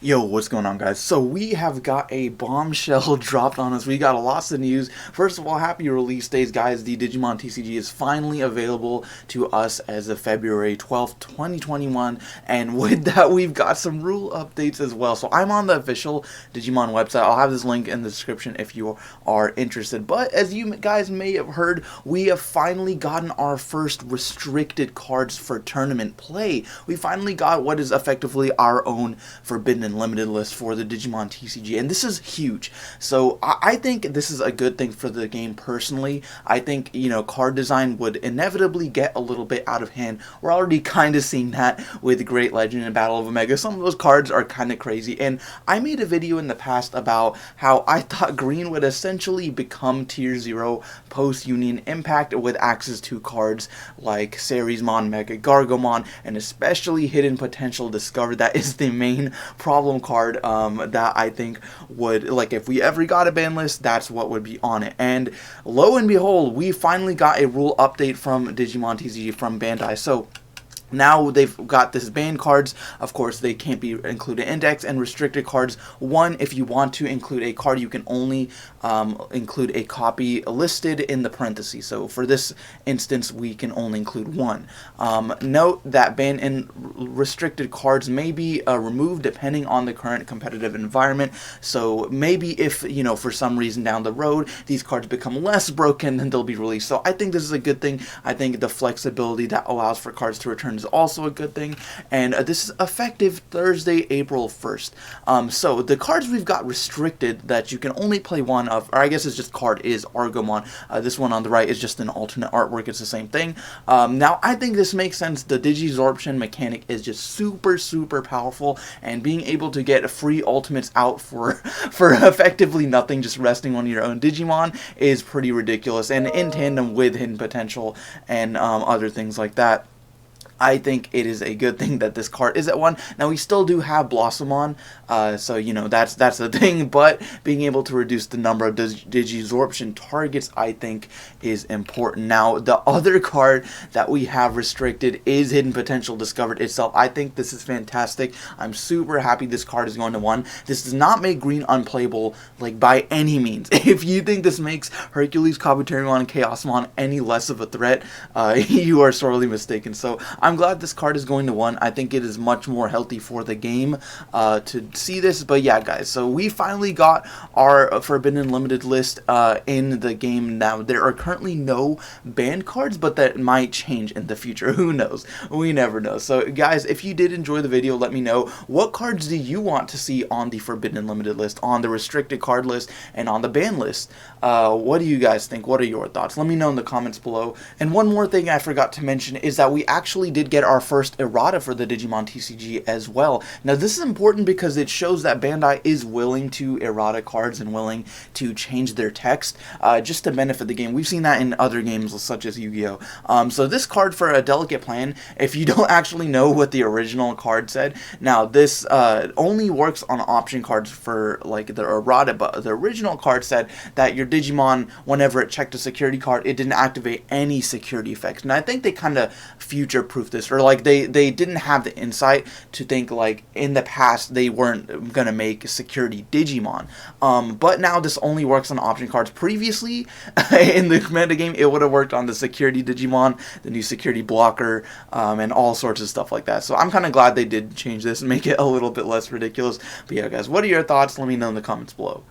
Yo, what's going on, guys? So we have got a bombshell dropped on us. We got lots of news. First of all, happy release days, guys. The Digimon TCG is finally available to us as of February 12th, 2021. And with that, we've got some rule updates as well. So I'm on the official Digimon website. I'll have this link in the description if you are interested. But as you guys may have heard, we have finally gotten our first restricted cards for tournament play. We finally got what is effectively our own Forbidden Limited list for the Digimon TCG, and this is huge. So I think this is a good thing for the game personally. I think, card design would inevitably get a little bit out of hand. We're already kind of seeing that with Great Legend and Battle of Omega. Some of those cards are kind of crazy, and I made a video in the past about how I thought Green would essentially become Tier 0 post-Union Impact with access to cards like Ceresmon, Mega Gargomon, and especially Hidden Potential Discovered. That is the main problem card that I think would, like, if we ever got a ban list, that's what would be on it. And lo and behold, we finally got a rule update from Digimon TCG from Bandai. So now they've got this banned cards. Of course, they can't be included index and restricted cards. One, if you want to include a card, you can only include a copy listed in the parentheses. So for this instance, we can only include one. Note that banned and restricted cards may be removed depending on the current competitive environment. So maybe if, for some reason down the road, these cards become less broken, then they'll be released. So I think this is a good thing. I think the flexibility that allows for cards to return is also a good thing, and this is effective Thursday, April 1st. So the cards we've got restricted that you can only play one of, or I guess it's just card, is Argomon. This one on the right is just an alternate artwork. It's the same thing. Now I think this makes sense. The Digisorption mechanic is just super powerful, and being able to get free ultimates out for effectively nothing, just resting on your own Digimon, is pretty ridiculous, and in tandem with Hidden Potential and other things like that, I think it is a good thing that this card is at 1. Now, we still do have Blossomon, so, that's the thing, but being able to reduce the number of Digisorption targets, I think, is important. Now, the other card that we have restricted is Hidden Potential Discovered itself. I think this is fantastic. I'm super happy this card is going to 1. This does not make Green unplayable, like, by any means. If you think this makes Hercules, Kabuterimon, and Chaosmon any less of a threat, you are sorely mistaken. So, I'm glad this card is going to 1. I think it is much more healthy for the game to see this. But yeah, guys, so we finally got our Forbidden Limited list in the game now. There are currently no banned cards, but that might change in the future. Who knows? We never know. So guys, if you did enjoy the video, let me know. What cards do you want to see on the Forbidden Limited list, on the restricted card list, and on the ban list? What do you guys think? What are your thoughts? Let me know in the comments below. And one more thing I forgot to mention is that we actually did get our first errata for the Digimon TCG as well. Now, this is important because it shows that Bandai is willing to errata cards and willing to change their text just to benefit the game. We've seen that in other games such as Yu-Gi-Oh! So this card for a delicate plan, if you don't actually know what the original card said, now this only works on option cards for like the errata, but the original card said that your Digimon, whenever it checked a security card, it didn't activate any security effects. And I think they kind of future-proofed this, or like they didn't have the insight to think like in the past they weren't gonna make security Digimon, but now this only works on option cards. Previously in the meta game, it would have worked on the security Digimon, the new security blocker, and all sorts of stuff like that. So I'm kind of glad they did change this and make it a little bit less ridiculous. But yeah, guys, what are your thoughts? Let me know in the comments below.